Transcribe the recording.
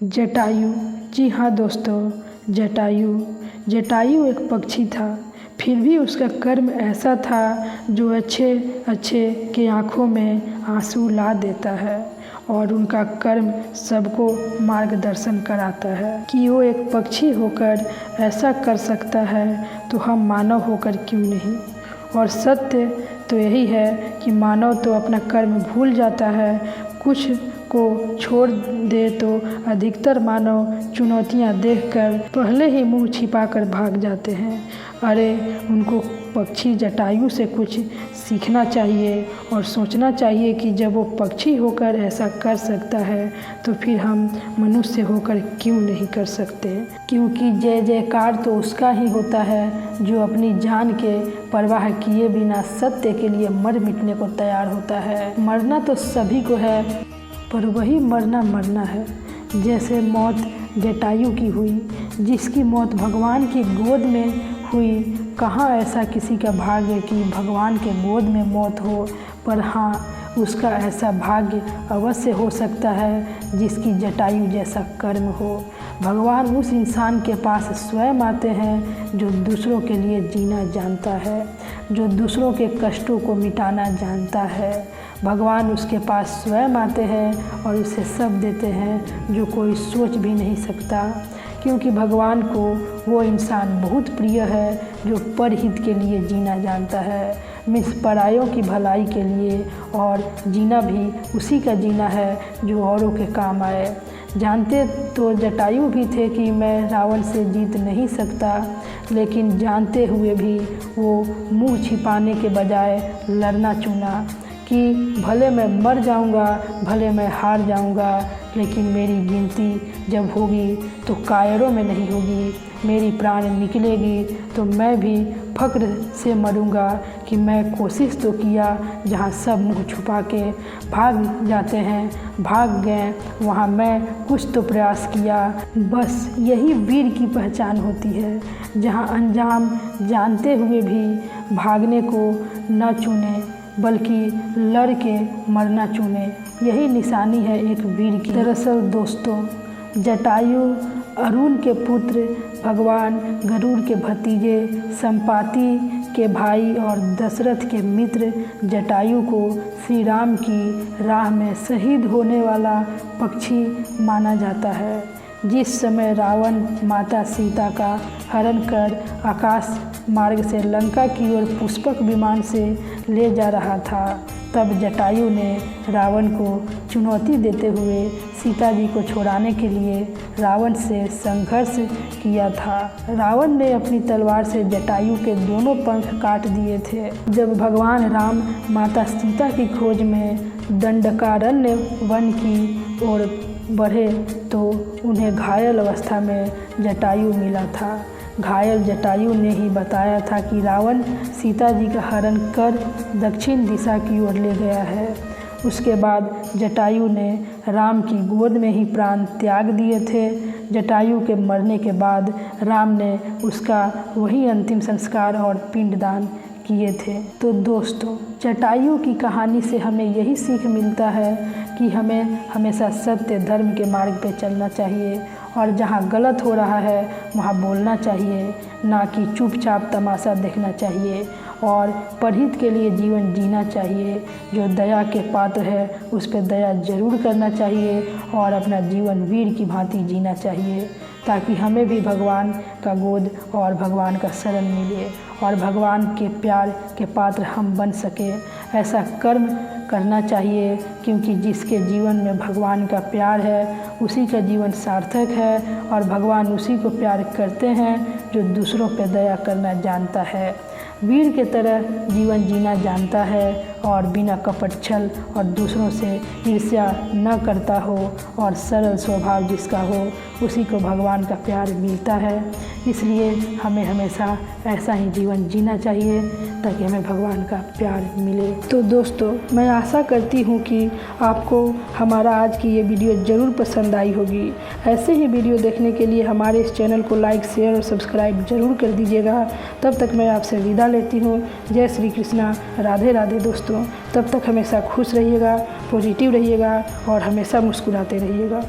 जटायु। जी हाँ दोस्तों, जटायु एक पक्षी था। फिर भी उसका कर्म ऐसा था जो अच्छे के आँखों में आंसू ला देता है और उनका कर्म सबको मार्गदर्शन कराता है कि वो एक पक्षी होकर ऐसा कर सकता है तो हम मानव होकर क्यों नहीं। और सत्य तो यही है कि मानव तो अपना कर्म भूल जाता है, कुछ को छोड़ दे तो अधिकतर मानव चुनौतियां देखकर पहले ही मुंह छिपाकर भाग जाते हैं। अरे उनको पक्षी जटायु से कुछ सीखना चाहिए और सोचना चाहिए कि जब वो पक्षी होकर ऐसा कर सकता है तो फिर हम मनुष्य होकर क्यों नहीं कर सकते। क्योंकि जय जयकार तो उसका ही होता है जो अपनी जान के परवाह किए बिना सत्य के लिए मर मिटने को तैयार होता है। मरना तो सभी को है, पर वही मरना है। जैसे मौत जटायु की हुई, जिसकी मौत भगवान की गोद में हुई। कहाँ ऐसा किसी का भाग्य कि भगवान के गोद में मौत हो, पर हाँ उसका ऐसा भाग्य अवश्य हो सकता है जिसकी जटायु जैसा कर्म हो। भगवान उस इंसान के पास स्वयं आते हैं जो दूसरों के लिए जीना जानता है, जो दूसरों के कष्टों को मिटाना जानता है। भगवान उसके पास स्वयं आते हैं और उसे सब देते हैं जो कोई सोच भी नहीं सकता। क्योंकि भगवान को वो इंसान बहुत प्रिय है जो परहित के लिए जीना जानता है, मीन्स परायों की भलाई के लिए, और जीना भी उसी का जीना है जो औरों के काम आए। जानते तो जटायु भी थे कि मैं रावण से जीत नहीं सकता, लेकिन जानते हुए भी वो मुंह छिपाने के बजाय लड़ना चुना कि भले मैं मर जाऊंगा, भले मैं हार जाऊंगा, लेकिन मेरी गिनती जब होगी तो कायरों में नहीं होगी। मेरी प्राण निकलेगी तो मैं भी फक्र से मरूंगा कि मैं कोशिश तो किया। जहां सब मुंह छुपा के भाग जाते हैं, भाग गए, वहां मैं कुछ तो प्रयास किया। बस यही वीर की पहचान होती है, जहां अंजाम जानते हुए भी भागने को न चुने बल्कि लड़ के मरना चुने। यही निशानी है एक वीर की। दरअसल दोस्तों, जटायु अरुण के पुत्र, भगवान गरुड़ के भतीजे, संपाति के भाई और दशरथ के मित्र जटायु को श्री राम की राह में शहीद होने वाला पक्षी माना जाता है। जिस समय रावण माता सीता का हरण कर आकाश मार्ग से लंका की ओर पुष्पक विमान से ले जा रहा था, तब जटायु ने रावण को चुनौती देते हुए सीता जी को छुड़ाने के लिए रावण से संघर्ष किया था। रावण ने अपनी तलवार से जटायु के दोनों पंख काट दिए थे। जब भगवान राम माता सीता की खोज में दंडकारण्य वन की ओर बढ़े तो उन्हें घायल अवस्था में जटायु मिला था। घायल जटायु ने ही बताया था कि रावण सीता जी का हरण कर दक्षिण दिशा की ओर ले गया है। उसके बाद जटायु ने राम की गोद में ही प्राण त्याग दिए थे। जटायु के मरने के बाद राम ने उसका वही अंतिम संस्कार और पिंडदान किए थे। तो दोस्तों, जटायु की कहानी से हमें यही सीख मिलता है कि हमें हमेशा सत्य धर्म के मार्ग पे चलना चाहिए और जहाँ गलत हो रहा है वहाँ बोलना चाहिए, ना कि चुपचाप तमाशा देखना चाहिए। और परहित के लिए जीवन जीना चाहिए। जो दया के पात्र है उस पर दया जरूर करना चाहिए और अपना जीवन वीर की भांति जीना चाहिए, ताकि हमें भी भगवान का गोद और भगवान का शरण मिले और भगवान के प्यार के पात्र हम बन सके। ऐसा कर्म करना चाहिए, क्योंकि जिसके जीवन में भगवान का प्यार है उसी का जीवन सार्थक है और भगवान उसी को प्यार करते हैं जो दूसरों पर दया करना जानता है, वीर के तरह जीवन जीना जानता है और बिना कपट छल और दूसरों से ईर्ष्या न करता हो और सरल स्वभाव जिसका हो उसी को भगवान का प्यार मिलता है। इसलिए हमें हमेशा ऐसा ही जीवन जीना चाहिए ताकि हमें भगवान का प्यार मिले। तो दोस्तों, मैं आशा करती हूँ कि आपको हमारा आज की ये वीडियो ज़रूर पसंद आई होगी। ऐसे ही वीडियो देखने के लिए हमारे इस चैनल को लाइक, शेयर और सब्सक्राइब ज़रूर कर दीजिएगा। तब तक मैं आपसे विदा लेती हूँ। जय श्री कृष्णा, राधे राधे दोस्तों। तब तक हमेशा खुश रहिएगा, पॉजिटिव रहिएगा और हमेशा मुस्कुराते रहिएगा।